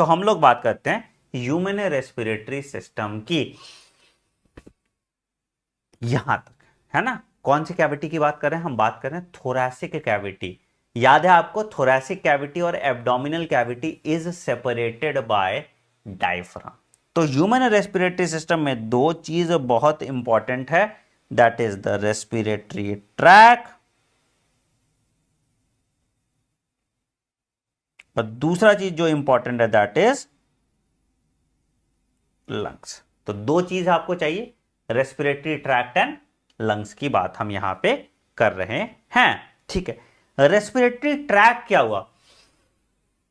तो हम लोग बात करते हैं ह्यूमन रेस्पिरेटरी सिस्टम की, यहां तक है ना। कौन सी कैविटी की बात कर रहे हैं हम? बात कर रहे हैं थोरैसिक कैविटी। याद है आपको, थोरैसिक कैविटी और abdominal cavity is separated by diaphragm. तो ह्यूमन रेस्पिरेटरी सिस्टम में दो चीज बहुत इंपॉर्टेंट है, that is the respiratory tract और दूसरा चीज जो इंपॉर्टेंट है दैट इज लंग्स। तो दो चीज आपको चाहिए, रेस्पिरेटरी ट्रैक्ट एंड लंग्स की बात हम यहां पे कर रहे हैं। ठीक है, रेस्पिरेटरी ट्रैक्ट क्या हुआ?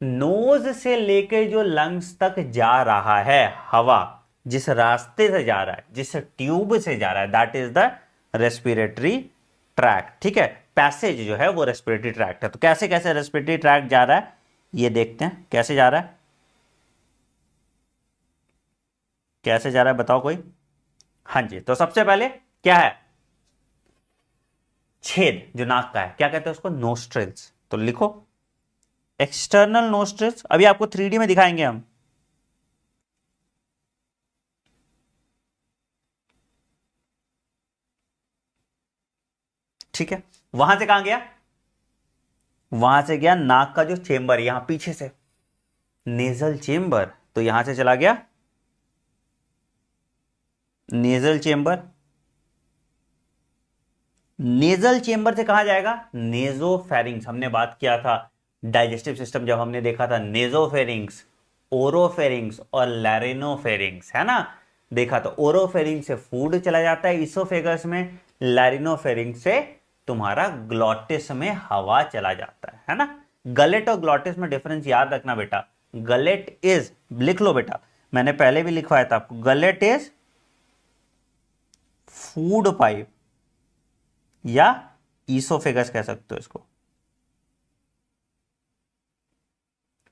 नोज से लेकर जो लंग्स तक जा रहा है हवा, जिस रास्ते से जा रहा है, जिस ट्यूब से जा रहा है, that is the respiratory tract. ठीक है, पैसेज जो है वो रेस्पिरेटरी ट्रैक्ट है। तो कैसे कैसे रेस्पिरेटरी ट्रैक्ट जा रहा है ये देखते हैं, कैसे जा रहा है, कैसे जा रहा है बताओ कोई। हाँ जी, तो सबसे पहले क्या है? छेद जो नाक का है, क्या कहते हैं उसको? नोस्ट्रिल्स। तो लिखो एक्सटर्नल नोस्ट्रिल्स। अभी आपको 3D में दिखाएंगे हम। ठीक है, वहां से कहां गया? वहां से गया नाक का जो चेंबर, यहां पीछे से नेजल चेंबर। तो यहां से चला गया नेजल चेंबर। नेजल चेंबर से कहां जाएगा? नेजोफेरिंग्स। हमने बात किया था डाइजेस्टिव सिस्टम जब हमने देखा था, नेजोफेरिंग्स, ओरोफेरिंग्स और लैरिनोफेरिंग्स, है ना। देखा तो ओरोफेरिंग से फूड चला जाता है इसोफेगस में, लैरिनोफेरिंग से तुम्हारा ग्लॉटिस में हवा चला जाता है ना। गलेट और ग्लॉटिस में डिफरेंस याद रखना बेटा। गलेट इज, लिख लो बेटा, मैंने पहले भी लिखवाया था आपको, गलेट इज फूड पाइप या ईसोफेगस कह सकते हो इसको।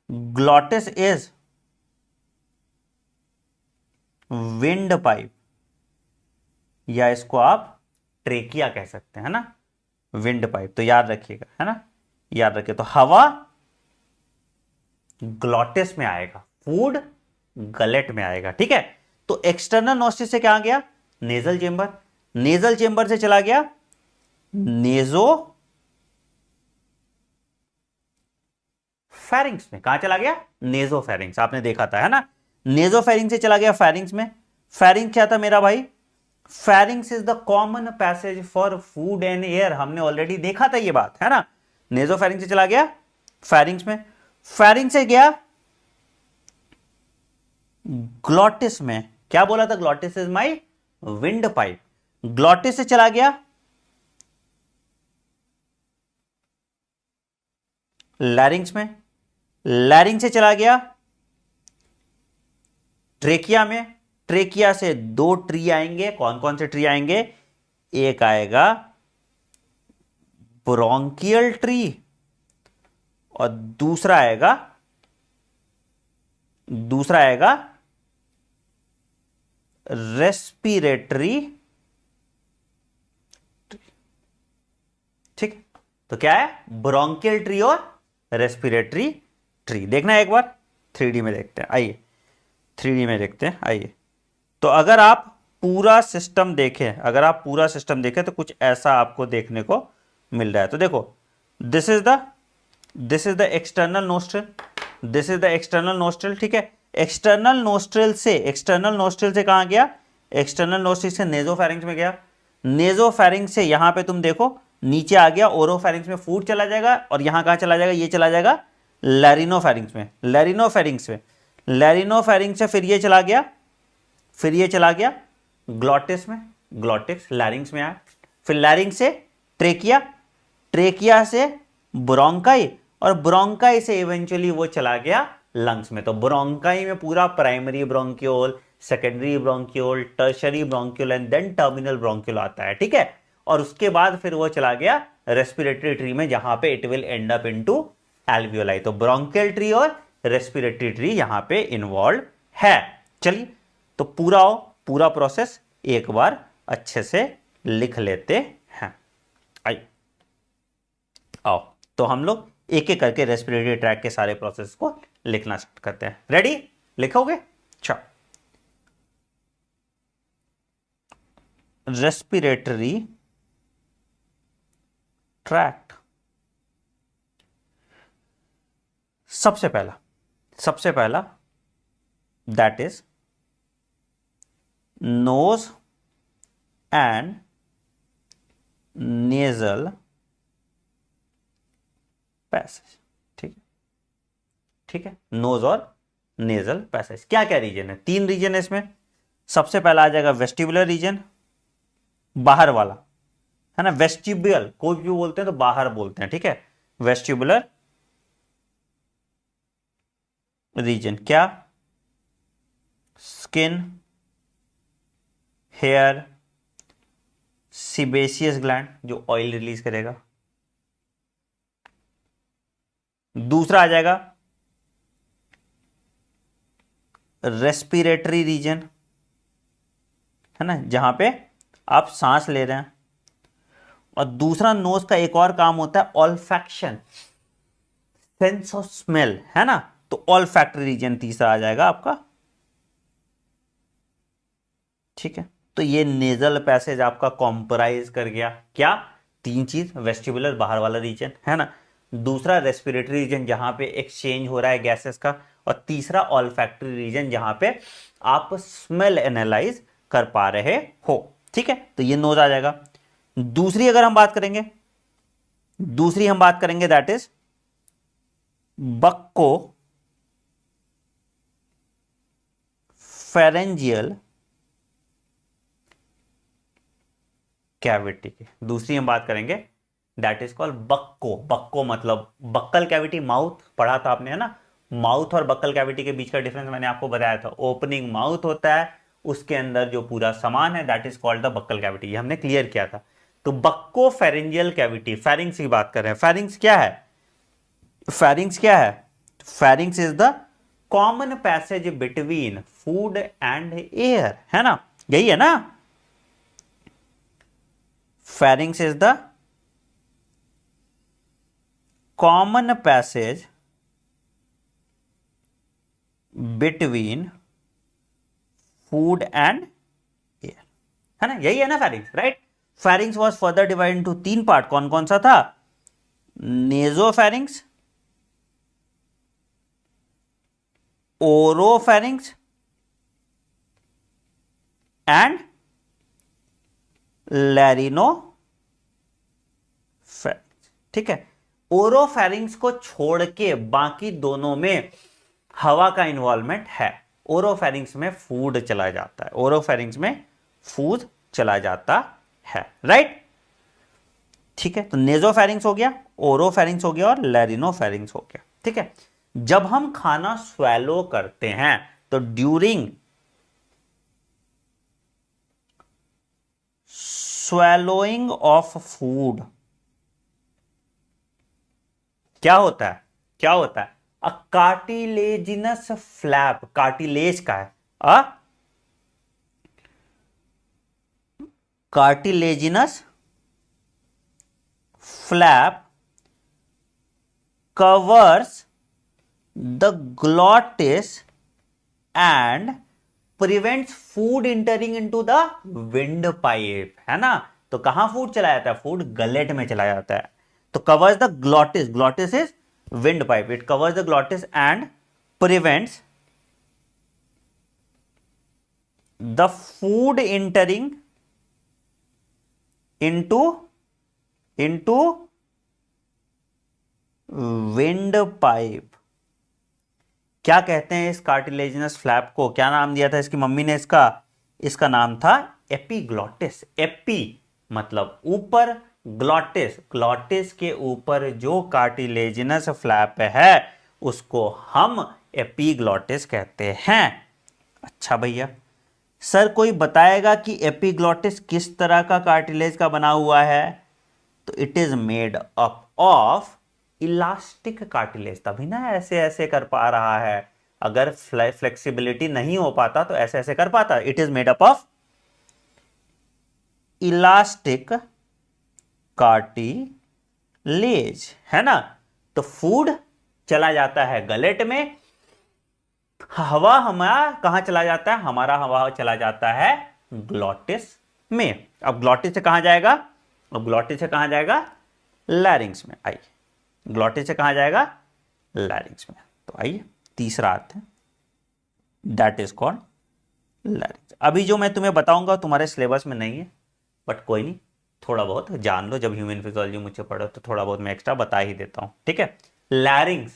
ग्लॉटिस इज विंड पाइप या इसको आप ट्रेकिया कह सकते हैं ना, विंड पाइप। तो याद रखिएगा, है ना, याद रखिए। तो हवा ग्लॉटिस में आएगा, फूड गलेट में आएगा। ठीक है, तो एक्सटर्नल नोस्ट्रिल से क्या आ गया? Nasal chamber. नेजल चेंबर से चला गया नेजो फेरिंग्स में। कहां चला गया? नेजोफेरिंग्स, आपने देखा था, है ना। नेजोफेरिंग्स से चला गया फेरिंग्स में। फेरिंग्स क्या था मेरा भाई? Pharynx is the common passage for food and air. हमने ऑलरेडी देखा था ये बात, है ना। नेजोफेरिंग्स से चला गया फेरिंग्स में। फेरिंग्स से गया ग्लॉटिस में। क्या बोला था? Glottis is my wind pipe. Glottis से चला गया लैरिंग्स में। लैरिंग से चला गया ट्रेकिया में। ट्रेकिया से दो ट्री आएंगे। कौन कौन से ट्री आएंगे? एक आएगा ब्रोंकियल ट्री और दूसरा आएगा रेस्पिरेटरी। ठीक, तो क्या है? ब्रोंकियल ट्री और रेस्पिरेटरी ट्री। देखना है एक बार, 3D में देखते हैं, आइए 3D में देखते हैं, आइए। तो अगर आप पूरा सिस्टम देखें तो कुछ ऐसा आपको देखने को मिल रहा है। तो देखो, this is the external nostril, this is the external nostril. ठीक है, एक्सटर्नल नोस्ट्रिल से कहां गया? एक्सटर्नल नोस्ट्रिल से नेजोफेरिंग्स में गया। नेजोफेरिंग्स से यहां पे तुम देखो नीचे आ गया, ओरोफेरिंग्स में फूड चला जाएगा और यहां कहां चला जाएगा? ये चला जाएगा लैरिनोफेरिंग्स में। लैरिनोफेरिंग्स से फिर ये चला गया ग्लॉटिस में। ग्लॉटिस लैरिंग्स में आया। फिर लैरिंग से ट्रेकिया से ब्रोंकाई और ब्रोंकाई से इवेंचुअली वो चला गया लंग्स में। तो ब्रोंकाई में पूरा primary bronchiole, secondary bronchiole, tertiary bronchiole and then terminal bronchiole आता है। ठीक है, और उसके बाद फिर वो चला गया रेस्पिरेटरी ट्री में, जहां पे it will and up into alveoli. तो ब्रोंकियल ट्री और रेस्पिरेटरी ट्री यहां पे इन्वॉल्व है। चलिए, तो पूरा प्रोसेस एक बार अच्छे से लिख लेते हैं। आइए, आओ तो हम लोग एक एक करके रेस्पिरेटरी ट्रैक के सारे प्रोसेस को लिखना स्टार्ट करते हैं। रेडी, लिखोगे? अच्छा, रेस्पिरेटरी ट्रैक्ट, सबसे पहला that is nose and nasal passage. ठीक है, नोज और नेजल पैसेज। क्या क्या रीजन है? 3 रीजन है इसमें। सबसे पहला आ जाएगा वेस्टिबुलर रीजन, बाहर वाला, है ना। वेस्टिब्यूल कोई भी बोलते हैं तो बाहर बोलते हैं, ठीक है। वेस्टिबुलर रीजन क्या? स्किन, हेयर, सीबेसियस ग्लैंड जो ऑयल रिलीज करेगा। दूसरा आ जाएगा रेस्पिरेटरी रीजन, है ना, जहां पे आप सांस ले रहे हैं। और दूसरा नोज का एक और काम होता है ऑल्फैक्शन, सेंस ऑफ स्मेल, है ना। तो ऑल्फैक्टरी रीजन तीसरा आ जाएगा आपका। ठीक है, तो ये नेजल पैसेज आपका कॉम्प्राइज कर गया क्या? 3 चीज, वेस्टिबुलर बाहर वाला रीजन, है ना, दूसरा रेस्पिरेटरी रीजन जहां पे एक्सचेंज हो रहा है गैसेस का, और तीसरा ऑल्फैक्टरी रीजन जहां पे आप स्मेल एनालाइज कर पा रहे हो। ठीक है, तो ये नोज आ जाएगा। दूसरी अगर हम बात करेंगे, दैट इज बक्को फेरेंजियल कैविटी की दूसरी हम बात करेंगे, दैट इज कॉल्ड बक्को। बक्को मतलब बक्कल कैविटी, माउथ पढ़ा था आपने, है ना। माउथ और बक्कल कैविटी के बीच का डिफरेंस मैंने आपको बताया था। ओपनिंग माउथ होता है, उसके अंदर जो पूरा सामान है that is called the buccal cavity, ये हमने क्लियर किया था। तो बक्को फेरेंजियल कैविटी, फेरिंग्स की बात कर रहे हैं। फेरिंग्स क्या है? Pharynx is the common passage between food and air, है ना, यही है ना। Pharynx is the common passage between food and air, है ना, यही है ना pharynx, right. pharynx was further divided into 3 part. कौन कौन सा था? नेजोफैरिंक्स, ओरोफैरिंक्स एंड लैरिनोफैरिंक्स। ठीक है, ओरोफैरिंक्स को छोड़ के बाकी दोनों में हवा का इन्वॉल्वमेंट है। ओरोफैरिंक्स में फूड चला जाता है, राइट। ठीक है, तो नेजोफैरिंक्स हो गया, ओरोफैरिंक्स हो गया और लैरिनोफैरिंक्स हो गया। ठीक है, जब हम खाना स्वेलो करते हैं तो ड्यूरिंग swallowing of food क्या होता है? अ कार्टिलेजिनस फ्लैप, कार्टिलेज का है, a cartilaginous flap covers the glottis and prevents food entering into the windpipe, है ना। तो कहां फूड चला जाता है? फूड गलेट में चला जाता है। तो covers the glottis, glottis is windpipe, it covers the glottis and prevents the food entering into windpipe। क्या कहते हैं इस कार्टिलेजिनस फ्लैप को? क्या नाम दिया था इसकी मम्मी ने? इसका नाम था एपीग्लॉटिस। एपी मतलब ऊपर, ग्लॉटिस के ऊपर जो कार्टिलेजिनस फ्लैप है उसको हम एपीग्लॉटिस कहते हैं। अच्छा भैया, सर कोई बताएगा कि एपीग्लॉटिस किस तरह का कार्टिलेज का बना हुआ है? तो it is made up of elastic cartilage. तभी ना ऐसे ऐसे कर पा रहा है, अगर फ्लेक्सिबिलिटी नहीं हो पाता तो ऐसे ऐसे कर पाता। It is made up of elastic cartilage, है ना। तो फूड चला जाता है गलेट में हवा हमारा कहां चला जाता है, हमारा हवा चला जाता है ग्लॉटिस में। अब ग्लॉटिस से कहां जाएगा, अब ग्लॉटिस से कहां जाएगा, लैरिंग्स में। आइए, ग्लॉटिस से कहां जाएगा, लैरिंग्स में। तो आइए तीसरा अर्थ है, दैट इज कॉल्ड लैरिंग्स। अभी जो मैं तुम्हें बताऊंगा तुम्हारे सिलेबस में नहीं है, बट कोई नहीं, थोड़ा बहुत जान लो, जब ह्यूमन फिजियोलॉजी मुझसे पढ़ो तो थोड़ा बहुत मैं एक्स्ट्रा बता ही देता हूं, ठीक है। लैरिंग्स,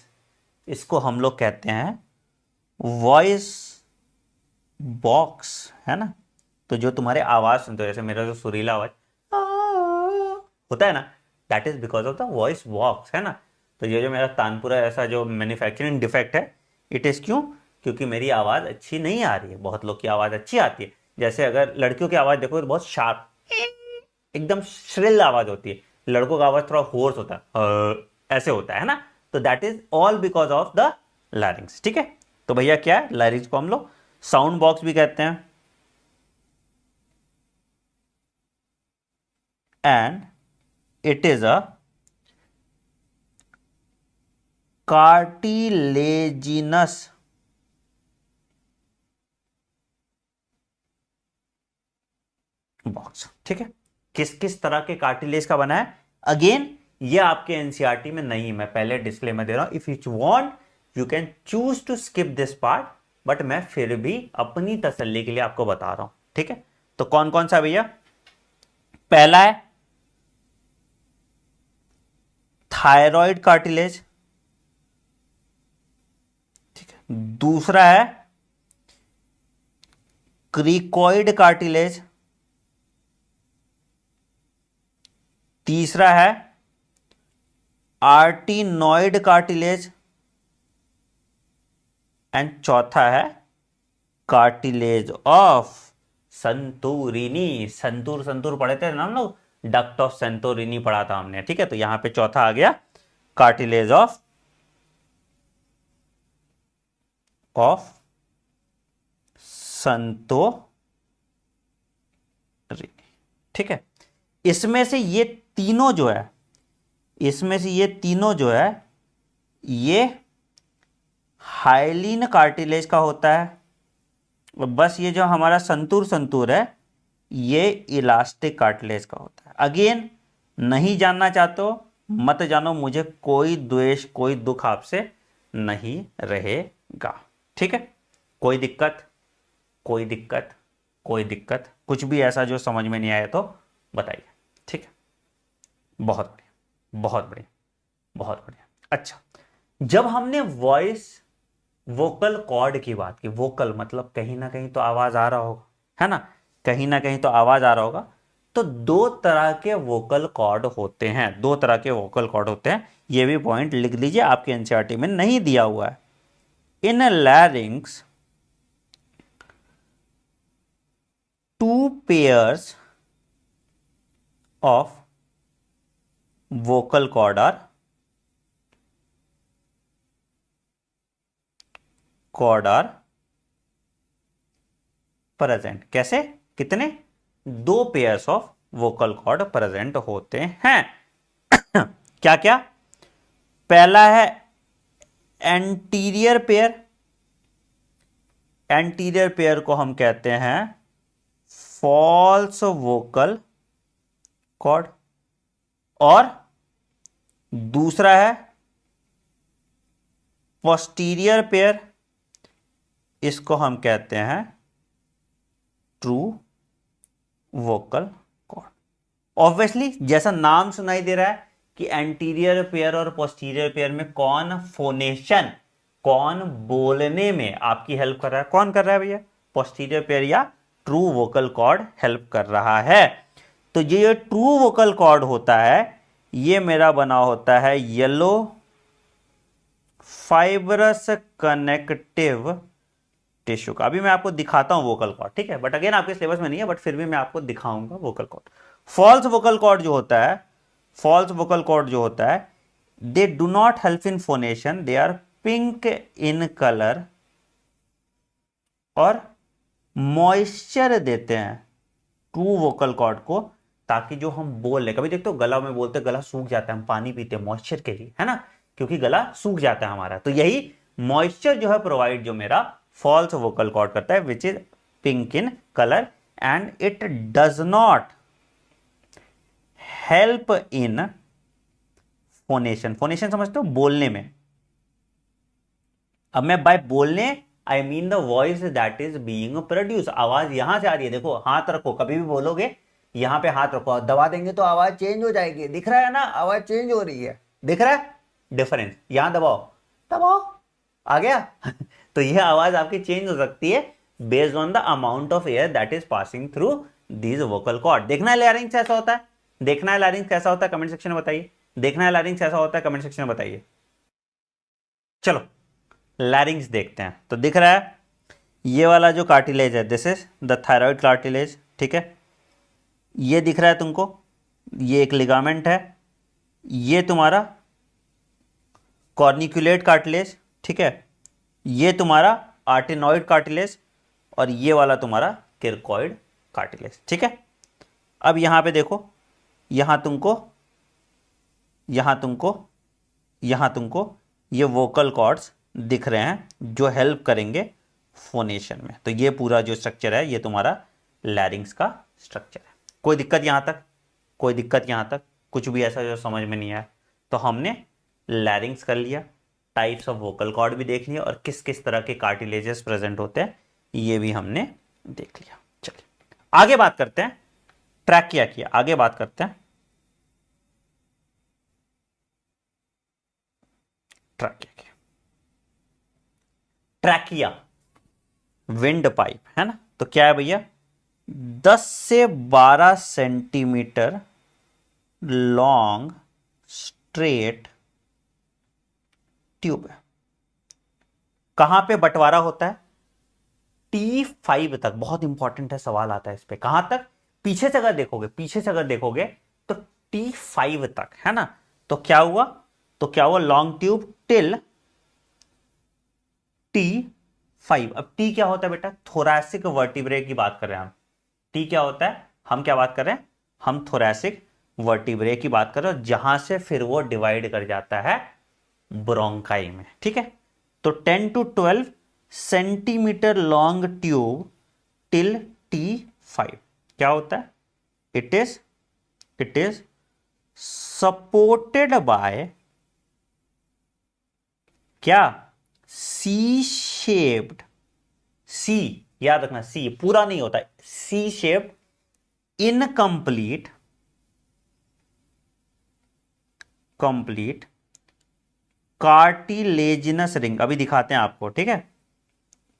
इसको हम लोग कहते हैं वॉइस बॉक्स, है ना। तो जो तुम्हारे आवाज सुनते हो, जैसे मेरा जो सुरीला आवाज होता है ना, that is because of the voice box, है ना। तो ये जो मेरा तानपुरा ऐसा जो मैन्युफैक्चरिंग डिफेक्ट है, इट इज क्यों, क्योंकि मेरी आवाज अच्छी नहीं आ रही है। बहुत लोग की आवाज अच्छी आती है, जैसे अगर लड़कियों की आवाज देखो तो बहुत शार्प, एकदम श्रिल आवाज होती है, लड़कों का आवाज थोड़ा होर्स होता है, ऐसे होता है ना। तो that is all because of the larynx, ठीक है। तो भैया क्या है, लैरिंग्स को हम लोग साउंड बॉक्स भी कहते हैं, and it is a cartilaginous box, ठीक है। किस किस तरह के कार्टिलेज का बना है, अगेन ये आपके एनसीईआरटी में नहीं, मैं पहले डिस्क्लेमर दे रहा हूं, if you want you can choose to skip this part, but मैं फिर भी अपनी तसल्ली के लिए आपको बता रहा हूं, ठीक है। तो कौन कौन सा भैया, पहला है थायराइड कार्टिलेज, ठीक है। दूसरा है क्रिकॉइड कार्टिलेज, तीसरा है आर्टिनॉइड कार्टिलेज, एंड चौथा है कार्टिलेज ऑफ संतूरिनी। संतूर संतूर पढ़े थे ना हम लोग, डक्ट ऑफ संतोरिनी पढ़ा था हमने, ठीक है। तो यहां पे चौथा आ गया कार्टिलेज ऑफ संतोरिनी, ठीक है। इसमें से ये तीनों जो है, इसमें से ये तीनों जो है, ये हाइलिन कार्टिलेज का होता है, और बस ये जो हमारा संतूर संतूर है, ये इलास्टिक कार्टिलेज का होता है। अगेन नहीं जानना चाहते हो मत जानो, मुझे कोई द्वेष कोई दुख आपसे नहीं रहेगा, ठीक है। कोई दिक्कत, कोई दिक्कत, कोई दिक्कत, कुछ भी ऐसा जो समझ में नहीं आया तो बताइए, ठीक है। बहुत बढ़िया, बहुत बढ़िया, बहुत बढ़िया। अच्छा, जब हमने वॉइस वोकल कॉर्ड की बात की, वोकल मतलब कहीं ना कहीं तो आवाज आ रहा होगा, है ना, कहीं ना कहीं तो आवाज आ रहा होगा। तो दो तरह के वोकल कॉर्ड होते हैं, दो तरह के वोकल कॉर्ड होते हैं, ये भी पॉइंट लिख लीजिए, आपके एनसीईआरटी में नहीं दिया हुआ है। In larynx two pairs of vocal cord are present। कैसे, कितने, दो pairs of vocal cord present होते हैं। क्या क्या, पहला है एंटीरियर पेयर, एंटीरियर पेयर को हम कहते हैं फॉल्स वोकल कॉर्ड, और दूसरा है पोस्टीरियर पेयर, इसको हम कहते हैं ट्रू वोकल कॉर्ड। ऑब्वियसली जैसा नाम सुनाई दे रहा है कि एंटीरियर पेयर और पोस्टीरियर पेयर में कौन फोनेशन, कौन बोलने में आपकी हेल्प कर रहा है, कौन कर रहा है भैया, पोस्टीरियर पेयर या ट्रू वोकल कॉर्ड हेल्प कर रहा है। तो ये ट्रू वोकल कॉर्ड होता है, ये मेरा बना होता है येलो फाइब्रस कनेक्टिव टिश्यू का। अभी मैं आपको दिखाता हूं वोकल कॉर्ड, ठीक है, बट अगेन आपके सिलेबस में नहीं है, बट फिर भी मैं आपको दिखाऊंगा vocal cord. False vocal cord जो होता है, फॉल्स वोकल कॉर्ड जो होता है, they do not help in phonation, they are pink in colour और मॉइस्चर देते हैं ट्रू वोकल कॉर्ड को, ताकि जो हम बोल रहे, कभी देखते हो गला में बोलते गला सूख जाता है, हम पानी पीते हैं मॉइस्चर के लिए, है ना, क्योंकि गला सूख जाता है हमारा। तो यही मॉइस्चर जो है प्रोवाइड जो मेरा फॉल्स वोकल कॉर्ड करता है which is pink in colour and it does not help in phonation. Phonation समझते हो, बोलने में। अब मैं बाय बोलने I mean the voice that is being produce. आवाज यहां से आ रही है, देखो हाथ रखो, कभी भी बोलोगे यहां पे हाथ रखो, दबा देंगे तो आवाज चेंज हो जाएगी, दिख रहा है ना, आवाज चेंज हो रही है, दिख रहा है डिफरेंस। यहां दबाओ, दबाओ, आ गया तो यह आवाज आपकी चेंज हो सकती है based on the amount of air that is passing through these vocal cord. देखना है लैरिंग्स कैसा होता है, देखना है लैरिंग्स कैसा होता है, कमेंट सेक्शन में बताइए। देखना है लैरिंग्स कैसा होता है, कमेंट सेक्शन में बताइए। चलो लैरिंग्स देखते हैं। तो दिख रहा है ये वाला जो कार्टिलेज है, this is the thyroid cartilage, ठीक है। ये दिख रहा है तुमको, ये एक लिगामेंट है। ये तुम्हारा कॉर्निकुलेट कार्टिलेज, ठीक है। ये तुम्हारा आर्टेनॉइड कार्टिलेज और ये वाला तुम्हारा किरकॉइड कार्टिलेज, ठीक है। अब यहां पे देखो, यहां तुमको ये वोकल कॉर्ड्स दिख रहे हैं जो हेल्प करेंगे फोनेशन में। तो ये पूरा जो स्ट्रक्चर है ये तुम्हारा लैरिंग्स का स्ट्रक्चर है। कोई दिक्कत यहां तक, कोई दिक्कत यहां तक, कुछ भी ऐसा जो समझ में नहीं आया? तो हमने लैरिंग्स कर लिया, टाइप्स ऑफ वोकल कॉर्ड भी देख लिया और किस किस तरह के कार्टिलेजेस प्रेजेंट होते हैं ये भी हमने देख लिया। चलिए आगे बात करते हैं ट्रैकिया की, आगे बात करते हैं ट्रैकिया की। ट्रैकिया विंड पाइप है ना, तो क्या है भैया, 10 से 12 सेंटीमीटर लॉन्ग स्ट्रेट ट्यूब है। कहां पे बंटवारा होता है? T5 तक। बहुत इंपॉर्टेंट है, सवाल आता है इस पे, कहां तक? पीछे से अगर देखोगे तो T5 तक है ना। तो क्या हुआ लॉन्ग ट्यूब टिल T5। अब T क्या होता है बेटा? थोरैसिक वर्टिब्रे की बात कर रहे हैं हम। T क्या होता है? हम क्या बात कर रहे हैं? हम थोरैसिक वर्टिब्रे की बात कर रहे हैं, जहां से फिर वो डिवाइड कर जाता है ब्रोंकाई में, ठीक है। तो 10 to 12 centimetre long tube till T5 क्या होता है? इट इज सपोर्टेड बाय क्या? सी शेप्ड, सी याद रखना, सी पूरा नहीं होता, C shaped incomplete cartilaginous ring. अभी दिखाते हैं आपको, ठीक है।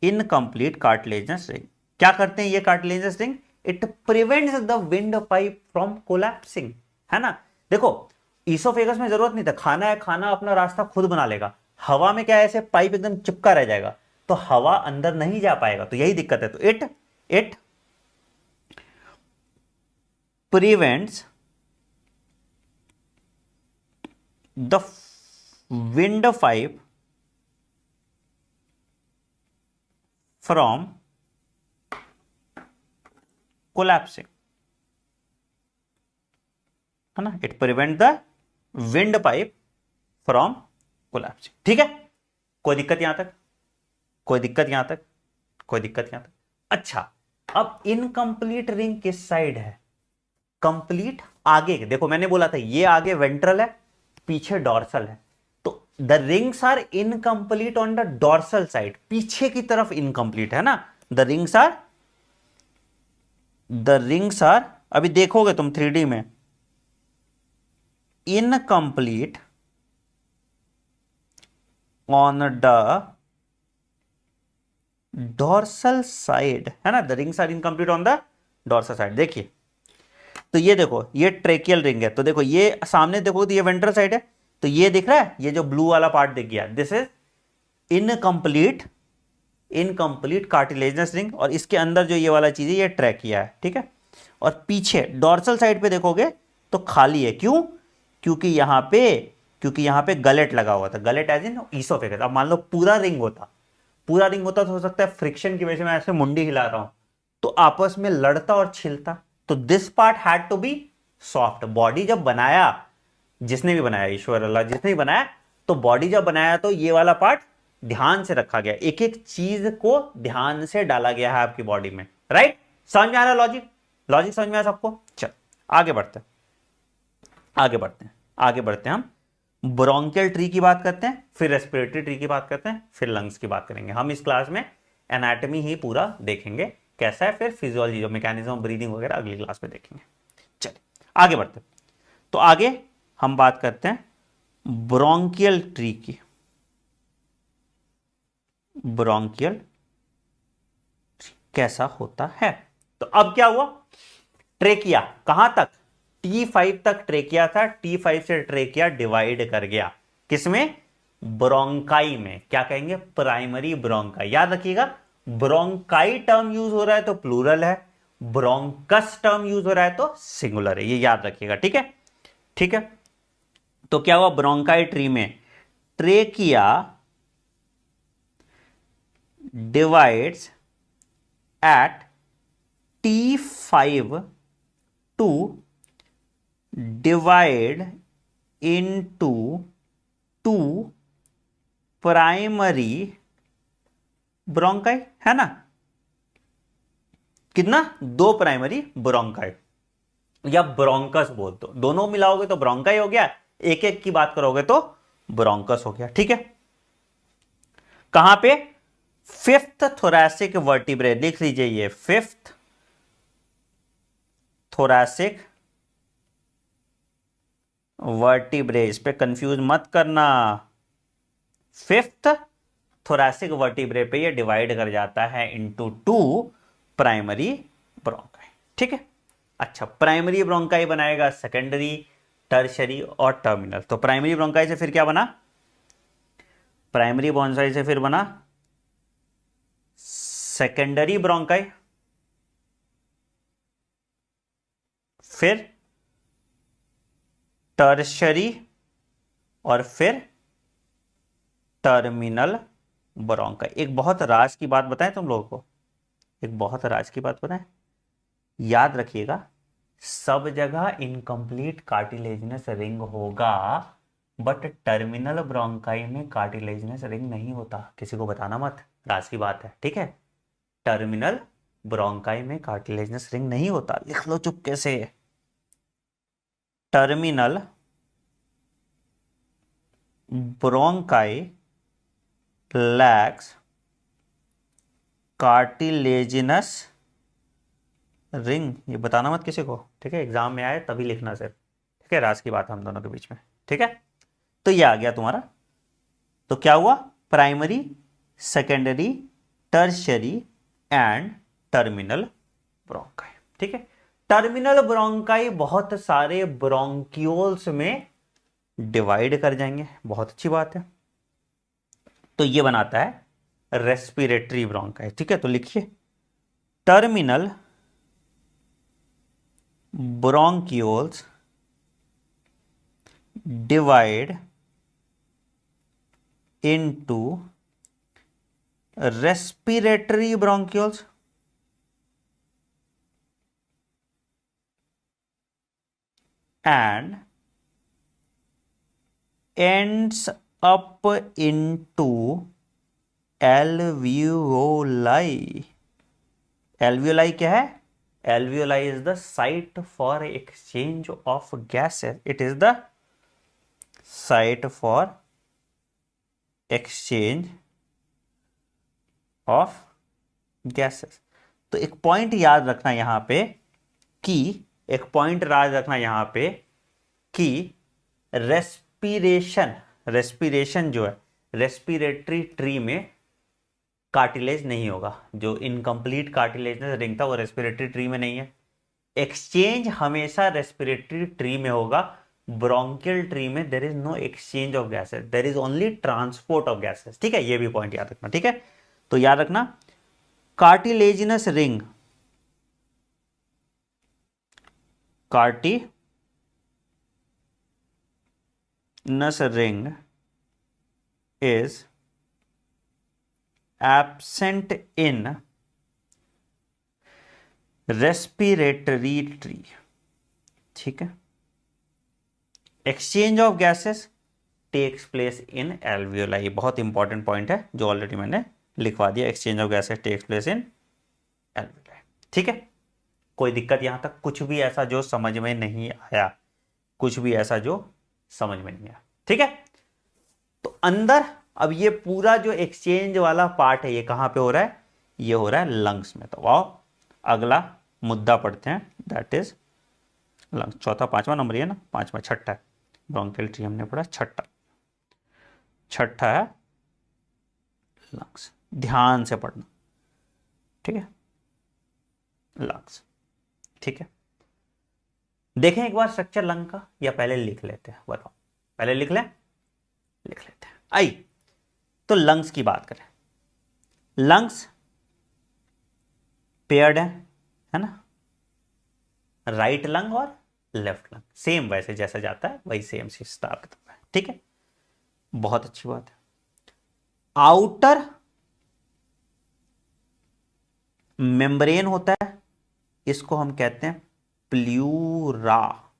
इनकंप्लीट कार्टिलेजिनस रिंग क्या करते हैं ये cartilaginous ring? It prevents the wind pipe from collapsing, है ना। देखो ईसोफेगस में जरूरत नहीं था, खाना है, खाना अपना रास्ता खुद बना लेगा। हवा में क्या है, ऐसे पाइप एकदम चिपका रह जाएगा, तो हवा अंदर नहीं जा पाएगा, तो यही दिक्कत है। तो it prevents the wind pipe from collapsing, है ना। It prevent the wind pipe from collapsing, ठीक है। कोई दिक्कत यहां तक? कोई दिक्कत यहां तक? कोई दिक्कत यहां तक? अच्छा, अब इनकंप्लीट रिंग किस साइड है? कंप्लीट आगे, देखो मैंने बोला था ये आगे वेंट्रल है, पीछे डॉर्सल है। तो the rings are incomplete on the dorsal side, पीछे की तरफ इनकंप्लीट है ना। द रिंग्स आर अभी देखोगे तुम 3D में, incomplete on the dorsal side, है ना। The rings are incomplete on the dorsal side. देखिए तो ये देखो, ये ट्रेकियल रिंग है, तो देखो ये सामने देखो तो ये वेंट्रल साइड है, तो ये दिख रहा है, ये जो ब्लू वाला पार्ट दिख गया, this is incomplete cartilaginous ring, और इसके अंदर जो ये वाला चीज है ये ट्रैकिया है, ठीक है। और पीछे डॉर्सल साइड पे देखोगे तो खाली है, क्यों? क्योंकि यहां पे गलेट लगा हुआ था, गलेट एज इन ईसोफेगस। अब मान लो पूरा रिंग होता तो हो सकता है फ्रिक्शन की वजह से मैं ऐसे मुंडी हिला रहा हूं तो आपस में लड़ता और छिलता, तो this part had to be soft. Body जब बनाया, जिसने भी बनाया, ईश्वर अल्लाह जिसने भी बनाया, तो बॉडी जब बनाया तो ये वाला पार्ट ध्यान से रखा गया, एक एक चीज को ध्यान से डाला गया है आपकी बॉडी में, राइट। समझ में आ रहा है लॉजिक? लॉजिक समझ में आया सबको? चल आगे बढ़ते हैं, आगे बढ़ते हैं। हम ब्रोंकियल ट्री की बात करते हैं, फिर रेस्पिरेटरी ट्री की बात करते हैं, फिर लंग्स की बात करेंगे। हम इस क्लास में एनाटॉमी ही पूरा देखेंगे कैसा है, फिर फिजियोलॉजी जो मैकेनिज्म ब्रीदिंग वगैरह अगली क्लास में देखेंगे। चलिए आगे बढ़ते हैं। तो आगे हम बात करते हैं ब्रोंकियल ट्री की। ब्रोंकियल कैसा होता है? तो अब क्या हुआ, ट्रेकिया कहां तक, T5 तक ट्रेकिया था, T5 से ट्रेकिया डिवाइड कर गया किसमें, ब्रोंकाई में। क्या कहेंगे, प्राइमरी ब्रोंकाई। याद रखिएगा ब्रोंकाई टर्म यूज हो रहा है तो प्लूरल है, ब्रोंकस टर्म यूज हो रहा है तो सिंगुलर है, ये याद रखिएगा, ठीक है, ठीक है। तो क्या हुआ, ब्रोंकाई ट्री में trachea divides at T5 to divide into two primary bronchi, है ना। कितना, दो प्राइमरी ब्रोंकाई या ब्रोंकस बोल दो, दोनों मिलाओगे तो ब्रोंकाई हो गया, एक एक की बात करोगे तो ब्रोंकस हो गया, ठीक है। कहां पे, फिफ्थ थोरैसिक वर्टिब्रे, लिख लीजिए ये फिफ्थ थोरैसिक वर्टिब्रे, इस पे कंफ्यूज मत करना। फिफ्थ थोरैसिक वर्टिब्रे पे ये डिवाइड कर जाता है इनटू टू प्राइमरी ब्रोंकाई, ठीक है। अच्छा, प्राइमरी ब्रोंकाई बनाएगा सेकेंडरी, टर्शरी और टर्मिनल। तो प्राइमरी ब्रोंकाई से फिर क्या बना, प्राइमरी ब्रोंकाई से फिर बना सेकेंडरी ब्रोंकाई, फिर टर्शरी और फिर टर्मिनल ब्रोंकाई। एक बहुत राज की बात बताएं तुम लोगों को, एक बहुत राज की बात बताएं, याद रखिएगा सब जगह इनकम्प्लीट कार्टिलेजिनस रिंग होगा, बट टर्मिनल ब्रोंकाई में कार्टिलेजिनस रिंग नहीं होता। किसी को बताना मत, राज की बात है, ठीक है। टर्मिनल ब्रोंकाई में कार्टिलेजिनस रिंग नहीं होता, लिख लो चुपके से। Terminal bronchi lakhs cartilaginous ring, ये बताना मत किसी को, ठीक है। एग्जाम में आए तभी लिखना सिर्फ, ठीक है। राज की बात हम दोनों के बीच में, ठीक है। तो ये आ गया तुम्हारा। तो क्या हुआ, primary, secondary, tertiary and terminal bronchi, ठीक है। टर्मिनल ब्रोंकाई बहुत सारे ब्रोंक्यूल्स में डिवाइड कर जाएंगे, बहुत अच्छी बात है। तो ये बनाता है रेस्पिरेटरी ब्रोंकाई, ठीक है। तो लिखिए terminal bronchioles divide into respiratory bronchioles and ends up into alveoli. alveoli क्या है, alveoli is the site for exchange of gases. It is the site for exchange of gases. तो एक पॉइंट याद रखना यहां पे कि, एक पॉइंट याद रखना यहां पे कि रेस्पिरेशन जो है, रेस्पिरेटरी ट्री में कार्टिलेज नहीं होगा। जो इनकम्प्लीट कार्टिलेजनस रिंग था वो रेस्पिरेटरी ट्री में नहीं है। एक्सचेंज हमेशा रेस्पिरेटरी ट्री में होगा, ब्रोंकियल ट्री में there is no exchange of gases, there is only transport of gases, ठीक है। ये भी पॉइंट याद रखना, ठीक है। तो याद रखना cartilaginous ring, cartilaginous ring is absent in respiratory tree, ठीक है। Exchange of gases takes place in alveoli. बहुत इंपॉर्टेंट पॉइंट है जो ऑलरेडी मैंने लिखवा दिया, exchange of gases takes place in alveoli. ठीक है, कोई दिक्कत यहां तक? कुछ भी ऐसा जो समझ में नहीं आया? कुछ भी ऐसा जो समझ में नहीं आया? ठीक है, तो अंदर अब ये पूरा जो एक्सचेंज वाला पार्ट है ये कहां पे हो रहा है? ये हो रहा है लंग्स में। तो वाओ, अगला मुद्दा पढ़ते हैं, दैट इज लंग्स। चौथा, पांचवा नंबर ये ना, पांचवा, छठा है ब्रोंकियल ट्री हमने पढ़ा, छठा है लंग्स। ध्यान से पढ़ना, ठीक है, लंग्स। ठीक है, देखें एक बार स्ट्रक्चर लंग का, या पहले लिख लेते हैं? बताओ, पहले लिख लेते हैं। आई तो लंग्स की बात करें, लंग्स पेयर्ड है ना, राइट लंग और लेफ्ट लंग, सेम वैसे जैसा जाता है वही सेम स्टार की तरफ है। ठीक है, बहुत अच्छी बात है। आउटर मेम्ब्रेन होता है, इसको हम कहते हैं प्ल्यूरा,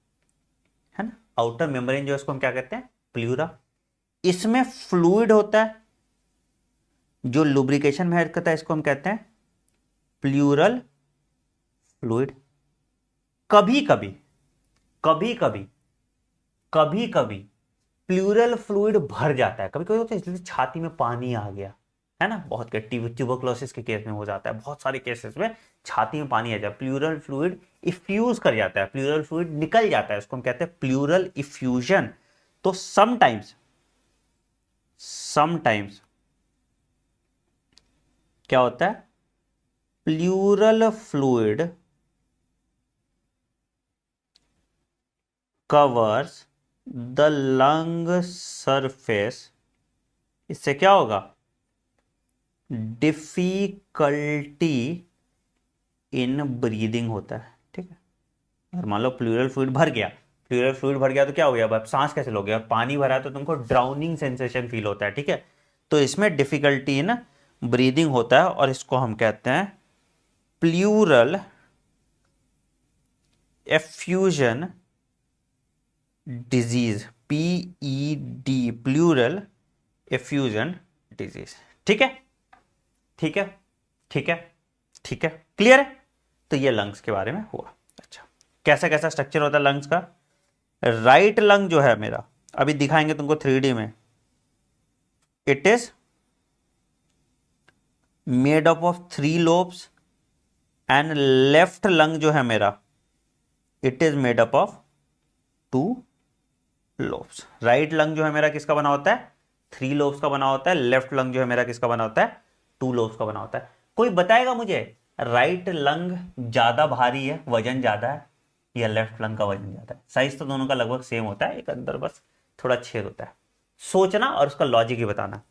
है ना। आउटर मेम्ब्रेन जो है इसको हम क्या कहते हैं? प्ल्यूरा। इसमें फ्लूइड होता है जो लुब्रिकेशन में हेल्प करता है, इसको हम कहते हैं प्ल्यूरल फ्लूइड। कभी कभी प्लूरल फ्लूइड भर जाता है, कभी कभी होता है, इसलिए छाती में पानी आ गया, है ना। बहुत के ट्यूबरक्लोसिस के केस में हो जाता है, बहुत सारे केसेस में छाती में पानी आ जाता है, प्लूरल फ्लूइड इफ्यूज कर जाता है, प्लूरल फ्लूइड निकल जाता है, इसको हम कहते हैं प्लूरल इफ्यूजन। तो समटाइम्स क्या होता है? Pleural fluid covers the lung surface. इससे क्या होगा? डिफिकल्टी इन ब्रीदिंग होता है। ठीक है, अगर मान लो प्लूरल फ्लूइड भर गया तो क्या हो गया? अब सांस कैसे लोगे? और पानी भरा तो तुमको ड्राउनिंग सेंसेशन फील होता है। ठीक है, तो इसमें डिफिकल्टी इन ब्रीदिंग होता है, और इसको हम कहते हैं pleural effusion disease, PED, pleural effusion disease. ठीक है, क्लियर है? तो ये लंग्स के बारे में हुआ। अच्छा, कैसा कैसा स्ट्रक्चर होता है लंग्स का? राइट लंग जो है मेरा, अभी दिखाएंगे तुमको 3D में, it is made up of 3 lobes, and left lung जो है मेरा, it is made up of 2 lobes. Right lung जो है मेरा किसका बना होता है? 3 लोब्स का बना होता है। लेफ्ट लंग जो है मेरा किसका बना होता है? 2 लोब्स का बना होता है। कोई बताएगा मुझे राइट लंग ज्यादा भारी है, वजन ज्यादा है, या लेफ्ट लंग का वजन ज्यादा है? साइज तो दोनों का लगभग सेम होता है, एक अंदर बस थोड़ा छेद होता है। सोचना और उसका लॉजिक ही बताना।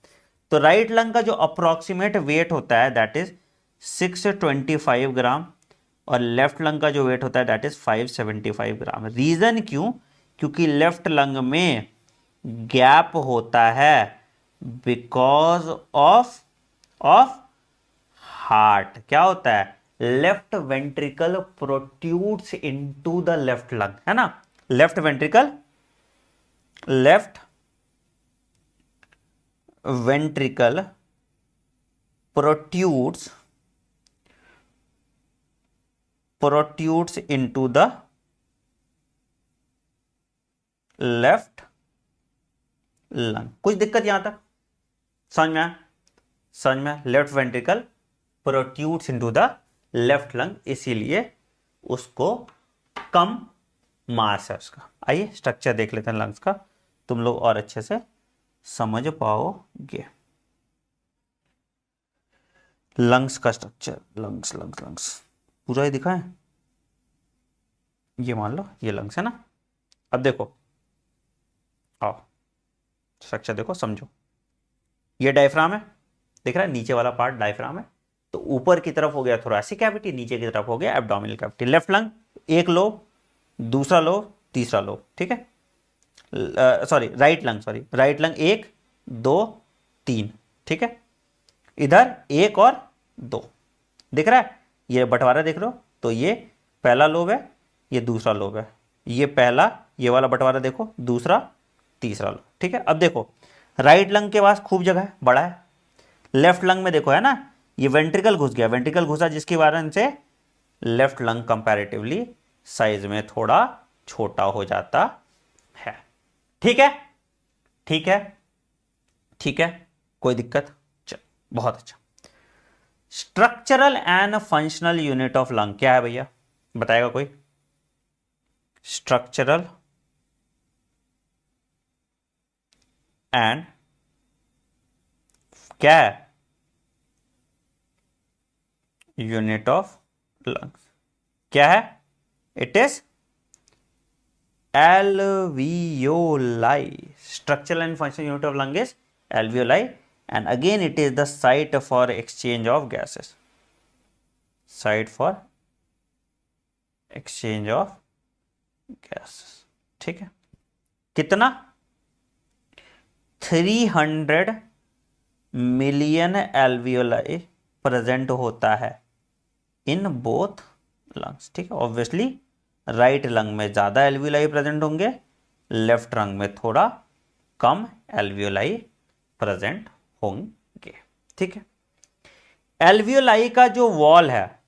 तो राइट लंग का जो अप्रोक्सीमेट वेट होता है दैट इज 625 ग्राम, और लेफ्ट लंग का जो वेट होता है दैट इज 575 ग्राम। रीजन क्यों? क्योंकि लेफ्ट लंग में गैप होता है बिकॉज ऑफ हार्ट। क्या होता है? Left ventricle protrudes into the left lung, है ना। Left ventricle protrudes into the left lung. कुछ दिक्कत यहां तक समझ में? Left ventricle protrudes into the left lung, इसीलिए उसको कम मास है उसका। आइए स्ट्रक्चर देख लेते हैं लंग्स का, तुम लोग और अच्छे से समझ पाओगे लंग्स का स्ट्रक्चर। लंग्स पूरा ही दिखाएं, ये मान लो ये लंग्स है ना। अब देखो, आओ स्ट्रक्चर देखो, समझो। ये डायफ्राम है, दिख रहा है नीचे वाला पार्ट डायफ्राम है। तो ऊपर की तरफ हो गया थोरैसिक कैविटी, नीचे की तरफ हो गया एब्डोमिनल कैविटी। लेफ्ट लंग एक लोब, दूसरा लोब, तीसरा लोब। ठीक है, राइट लंग 1 2 3। ठीक है, इधर 1 और 2 दिख रहा है, ये बंटवारा देख लो। तो ये पहला लोब है, ये दूसरा लोब है, ये पहला, ये वाला बंटवारा देखो, दूसरा तीसरा लंग, ठीक है। अब देखो राइट लंग के पास खूब जगह है, बड़ा है। लेफ्ट लंग में देखो है ना, ये वेंट्रिकल घुस गया, वेंट्रिकल घुसा जिसके कारण से लेफ्ट लंग कंपैरेटिवली साइज में थोड़ा छोटा हो जाता है। ठीक है, ठीक है, ठीक है, कोई दिक्कत? चल, बहुत अच्छा। Structural and functional unit of lung क्या है भैया, बताएगा कोई? स्ट्रक्चरल एंड क्या है? यूनिट ऑफ लंग्स क्या है? It is alveoli. Structural and functional unit of lung is alveoli, and again it is the site for exchange of gases. Site for exchange of gases. ठीक है, कितना? 300 million alveoli present होता है in both lungs. ठीक है, obviously right lung में ज्यादा alveoli present होंगे, लेफ्ट लंग में थोड़ा कम एल्वियोलाई प्रेजेंट होंगे। ठीक है, एल्वियोलाई का जो वॉल है,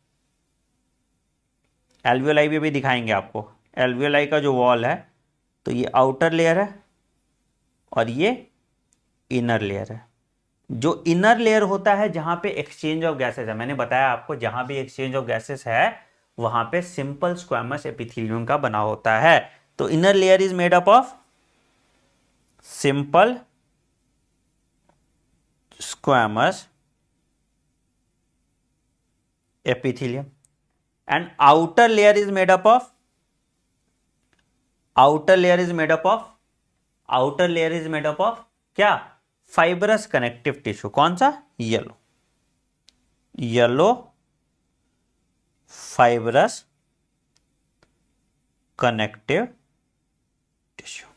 एल्वियोलाई भी अभी दिखाएंगे आपको। एल्वियोलाई का जो वॉल है, तो ये आउटर लेयर है और ये इनर लेयर है। जो इनर लेयर होता है जहां पे एक्सचेंज ऑफ गैसेस है, मैंने बताया आपको जहां भी एक्सचेंज ऑफ गैसेस है वहां पे सिंपल स्क्वैमस एपिथेलियम का बना होता है। तो inner layer is made up of simple squamous epithelium and outer layer is made up of क्या? Fibrous connective tissue. कौन सा? Yellow fibrous connective tissue.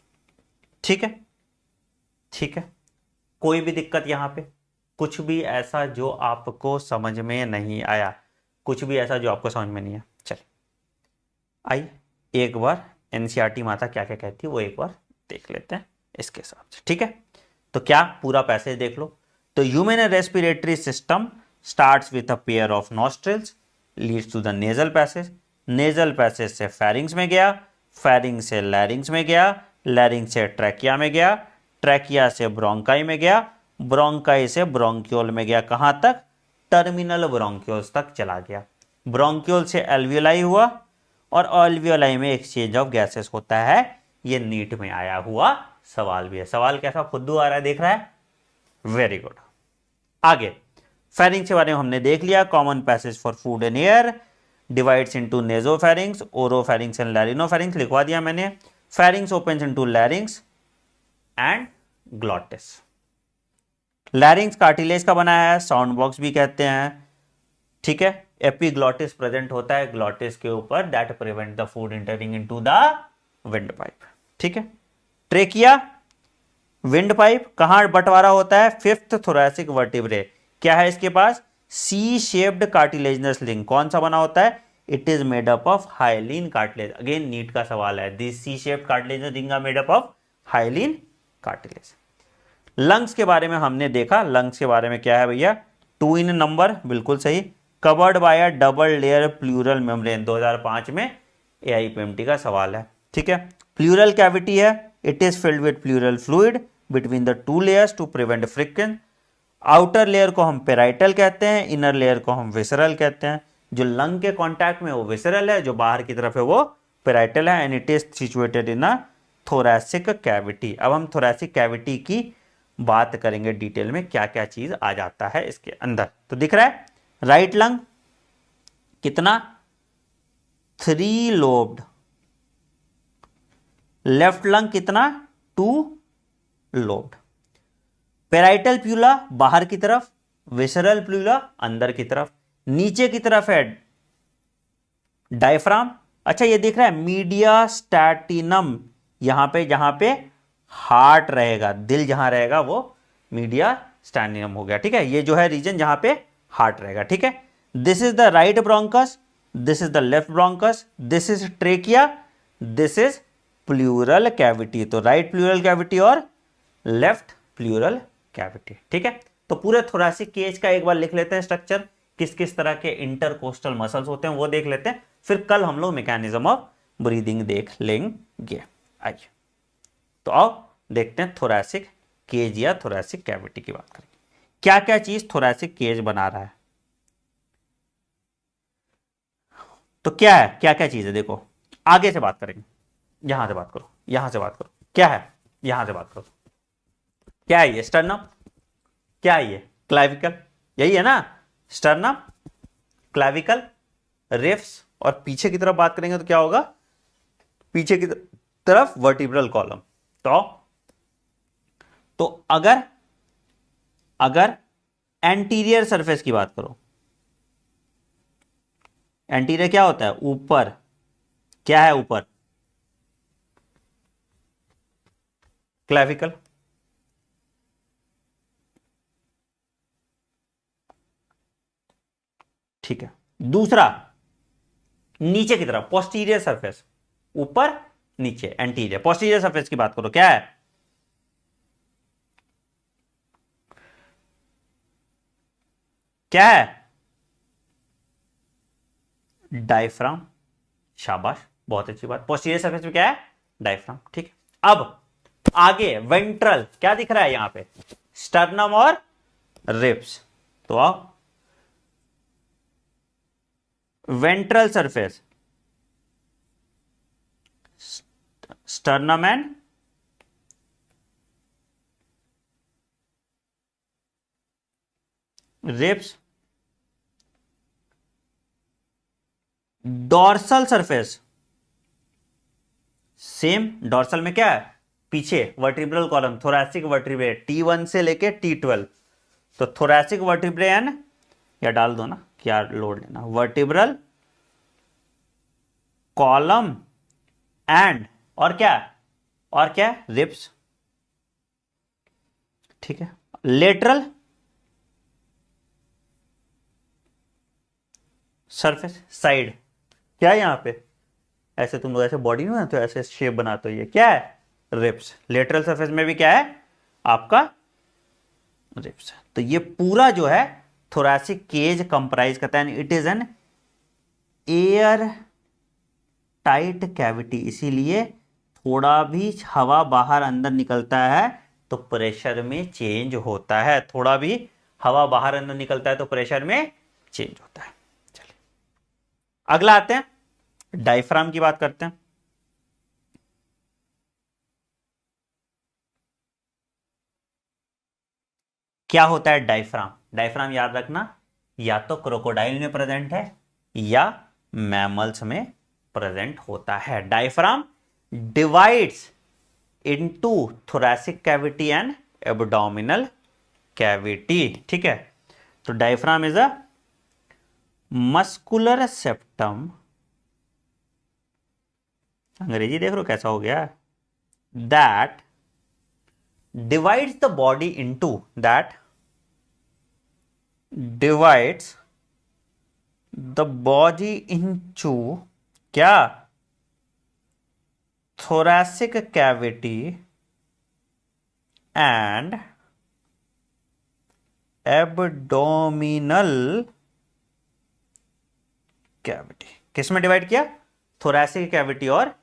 ठीक है, ठीक है, कोई भी दिक्कत यहां पे? कुछ भी ऐसा जो आपको समझ में नहीं आया? कुछ भी ऐसा जो आपको समझ में नहीं आया? चलिए आइए एक बार एनसीईआरटी माता क्या क्या कहती है वो एक बार देख लेते हैं इसके हिसाब से। ठीक है, तो क्या पूरा पैसेज देख लो। तो human respiratory system starts with a pair of nostrils, leads to the nasal passage, nasal passage से फेरिंग्स में गया, फेरिंग से लैरिंग्स में गया, लैरिंग से ट्रैकिया में गया, ट्रैकिया से ब्रोंकाई में गया, ब्रोंकाई से ब्रोंक्यूल में गया। कहां तक? टर्मिनल ब्रोंक्यूल्स तक चला गया। ब्रोंक्यूल से एल्वियोलाई हुआ और एल्वियोलाई में एक्सचेंज ऑफ गैसेस होता है। ये नीट में आया हुआ सवाल भी है। सवाल कैसा फुद्दू आ रहा है, देख रहा है? Very good. आगे फेरिंग्स के बारे में हमने देख लिया। Common passage for food and air, divides into nasopharynx, oropharynx and laryngopharynx लिखवा दिया मैंने। Pharynx opens into larynx and glottis. Larynx cartilage का बनाया है, साउंड बॉक्स भी कहते हैं। ठीक है, एपिग्लॉटिस प्रेजेंट होता है ग्लॉटिस के ऊपर, that prevent the food entering into the wind pipe. ठीक है, ट्रेकिया विंड पाइप कहां बंटवारा होता है? Fifth thoracic vertebrae. क्या है इसके पास? C shaped cartilaginous link. कौन सा बना होता है? It is made up of hyaline cartilage. Again NEET का सवाल है, this C shaped cartilaginous link are made up of hyaline cartilage. Lungs के बारे में हमने देखा। लंग्स के बारे में क्या है भैया? 2 इन नंबर, बिल्कुल सही। Covered by a double layer pleural membrane, 2005 में AIPMT का सवाल है। ठीक है, प्लूरल कैविटी है, it is filled with pleural fluid between the 2 layers to prevent friction. Outer layer को हम पेराइटल कहते हैं, इनर लेयर को हम विसरल कहते हैं। जो लंग के कांटेक्ट में वो विसरल है, जो बाहर की तरफ है वो पेराइटल है, and it is situated in a thoracic cavity. अब हम थोरैसिक कैविटी की बात करेंगे डिटेल में, क्या क्या चीज आ जाता है इसके अंदर। तो दिख रहा है राइट लंग कितना? 3 लोब्ड। लेफ्ट लंग कितना? 2 लोब्ड। पेराइटल प्यूला बाहर की तरफ, विसरल प्यूला अंदर की तरफ। नीचे की तरफ है डायफ्राम। अच्छा ये दिख रहा है मीडियास्टैटिनम, यहां पे जहां पे हार्ट रहेगा, दिल जहां रहेगा वो मीडियास्टैटिनम हो गया। ठीक है, ये जो है रीजन जहां पे हार्ट रहेगा। ठीक है, this is the right bronchus, this is the left bronchus, this is trachea, this is pleural cavity, तो राइट प्लूरल कैविटी और लेफ्ट प्लूरल कैविटी। ठीक है, तो पूरे थोरैसिक केज का एक बार लिख लेते हैं स्ट्रक्चर, किस किस तरह के इंटरकोस्टल मसल्स होते हैं वो देख लेते हैं, फिर कल हम लोग मैकेनिज्म ऑफ ब्रीदिंग देख लेंगे। आइए तो आओ देखते हैं थोरैसिक केज या थोरैसिक कैविटी की बात करेंगे। क्या क्या चीज थोरैसिक केज बना रहा है, तो क्या है, क्या क्या चीज है, देखो आगे से बात करेंगे, यहां से बात करो, यहां से बात करो, क्या है, यहां से बात करो, क्या है ये स्टर्नम, क्या है ये क्लाविकल, यही है ना स्टर्नम, क्लाविकल, रिब्स, और पीछे की तरफ बात करेंगे तो क्या होगा, पीछे की तरफ वर्टिब्रल कॉलम। तो अगर अगर एंटीरियर सरफेस की बात करो, एंटीरियर क्या होता है, ऊपर, क्या है ऊपर, क्लैविकल, ठीक है। दूसरा नीचे की तरफ पोस्टीरियर सरफेस, ऊपर नीचे एंटीरियर, पोस्टीरियर सरफेस की बात करो, क्या है, क्या है, डायफ्राम, शाबाश बहुत अच्छी बात, पोस्टीरियर सरफेस में क्या है, डायफ्राम। ठीक है, अब आगे वेंट्रल क्या दिख रहा है यहां पे, स्टर्नम और रिब्स, तो आओ ventral surface, sternum and ribs, dorsal surface, same dorsal में क्या है, पीछे vertebral column, thoracic vertebrae T1 से लेके T12, तो थोरैसिक वर्टिब्रे एंड, या डाल दो ना, क्या लोड लेना, वर्टिब्रल कॉलम एंड, और क्या रिब्स। ठीक है, लेटरल सरफेस, साइड, क्या है यहां पे, ऐसे तुम लोग ऐसे बॉडी में तो ऐसे शेप बनाते हो, ये क्या है, रिब्स। लेटरल सरफेस में भी क्या है आपका, रिब्स। तो ये पूरा जो है थोरैसिक केज कंप्राइज करता है, it is an air tight cavity, इसीलिए थोड़ा भी हवा बाहर अंदर निकलता है तो प्रेशर में चेंज होता है, थोड़ा भी हवा बाहर अंदर निकलता है तो प्रेशर में चेंज होता है। चलिए अगला आते हैं, डायफ्राम की बात करते हैं। क्या होता है डायफ्राम, डायफ्राम याद रखना या तो क्रोकोडाइल में प्रेजेंट है या मैमल्स में प्रेजेंट होता है। Diaphragm divides into thoracic cavity and abdominal cavity. ठीक है, तो diaphragm is a muscular septum, अंग्रेजी देख लो कैसा हो गया, that divides the body into, that divides the body into क्या, thoracic cavity and abdominal cavity। किस में डिवाइड किया, thoracic cavity और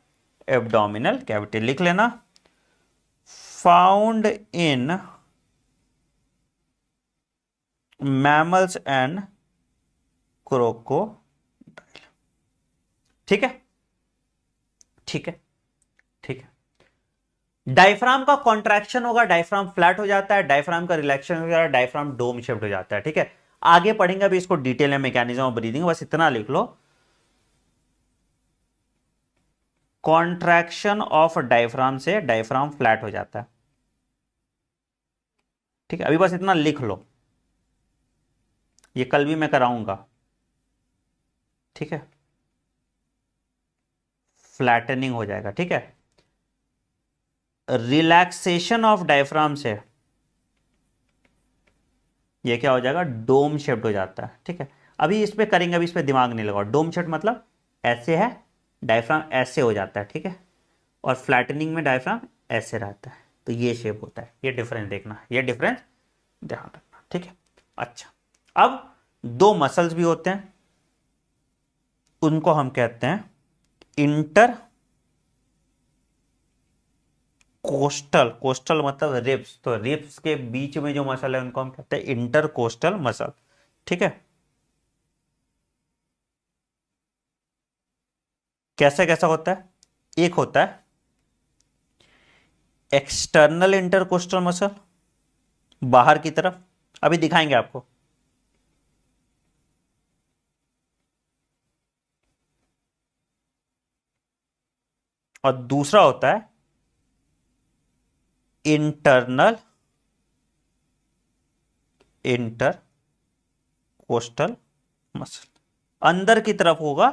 abdominal cavity, लिख लेना, found in mammals and crocodile। ठीक है, ठीक है, ठीक है। डायफ्राम का कॉन्ट्रैक्शन होगा, डायफ्राम फ्लैट हो जाता है, डायफ्राम का रिलैक्सेशन हो जाता है, डायफ्राम डोम शेप्ड हो जाता है। ठीक है, आगे पढ़ेंगे अभी इसको डिटेल में, मैकेनिज्म ऑफ ब्रीदिंग, बस इतना लिख लो, कॉन्ट्रैक्शन ऑफ डायफ्राम से डायफ्राम फ्लैट हो जाता है। ठीक है, अभी बस इतना लिख लो, ये कल भी मैं कराऊंगा। ठीक है, फ्लैटनिंग हो जाएगा। ठीक है, रिलैक्सेशन ऑफ डायफ्राम से ये क्या हो जाएगा, डोम शेप्ड हो जाता है। ठीक है, अभी इस पे करेंगे, अभी इस पे दिमाग नहीं लगाओ। डोम शेप्ड मतलब ऐसे है, डायफ्राम ऐसे हो जाता है। ठीक है, और फ्लैटनिंग में डायफ्राम ऐसे रहता है, तो ये शेप होता है। ये डिफरेंस देखना, ये डिफरेंस ध्यान रखना, ठीक है। अच्छा, अब दो मसल्स भी होते हैं, उनको हम कहते हैं इंटर कोस्टल। कोस्टल मतलब रिब्स, तो रिब्स के बीच में जो मसल है उनको हम कहते हैं इंटर कोस्टल मसल, ठीक है। कैसे कैसा होता है? एक होता है एक्सटर्नल इंटरकोस्टल मसल, बाहर की तरफ, अभी दिखाएंगे आपको। और दूसरा होता है इंटरनल इंटरकोस्टल मसल, अंदर की तरफ होगा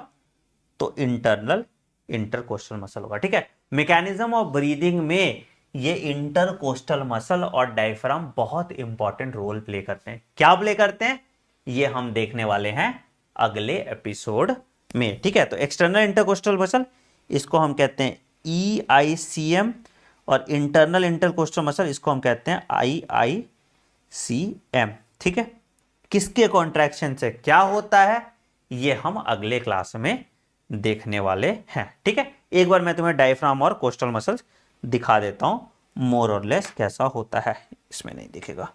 तो इंटरनल इंटरकोस्टल मसल होगा, ठीक है। मैकेनिज्म ऑफ ब्रीदिंग में ये इंटरकोस्टल मसल और डायफ्राम बहुत इंपॉर्टेंट रोल प्ले करते हैं। क्या प्ले करते हैं ये हम देखने वाले हैं अगले एपिसोड में, ठीक है। तो एक्सटर्नल इंटरकोस्टल मसल, इसको हम कहते हैं EICM, और इंटरनल इंटरकोस्टल मसल इसको हम कहते हैं IICM, ठीक है। किसके कॉन्ट्रैक्शन से क्या होता है ये हम अगले क्लास में देखने वाले हैं, ठीक है। एक बार मैं तुम्हें डायफ्राम और कोस्टल मसल्स दिखा देता हूं, मोर और लेस कैसा होता है। इसमें नहीं दिखेगा,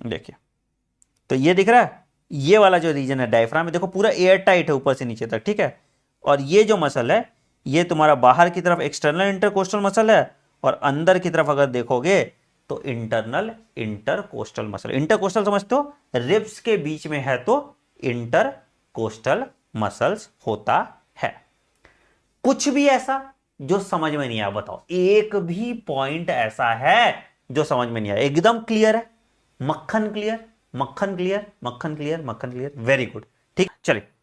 देखिए, तो ये दिख रहा है, ये वाला जो रीजन है डायफ्राम में, देखो पूरा एयर टाइट है ऊपर से नीचे तक, ठीक है। और ये जो मसल है ये तुम्हारा बाहर की तरफ एक्सटर्नल इंटरकोस्टल मसल है, और अंदर की तरफ अगर देखोगे तो इंटरनल इंटरकोस्टल मसल। इंटरकोस्टल समझते हो, रिब्स के बीच में है तो इंटरकोस्टल मसल्स होता है। कुछ भी ऐसा जो समझ में नहीं आया बताओ, एक भी पॉइंट ऐसा है जो समझ में नहीं आया? एकदम क्लियर है, मक्खन क्लियर, मक्खन क्लियर, मक्खन क्लियर, मक्खन क्लियर, वेरी गुड, ठीक। चलिए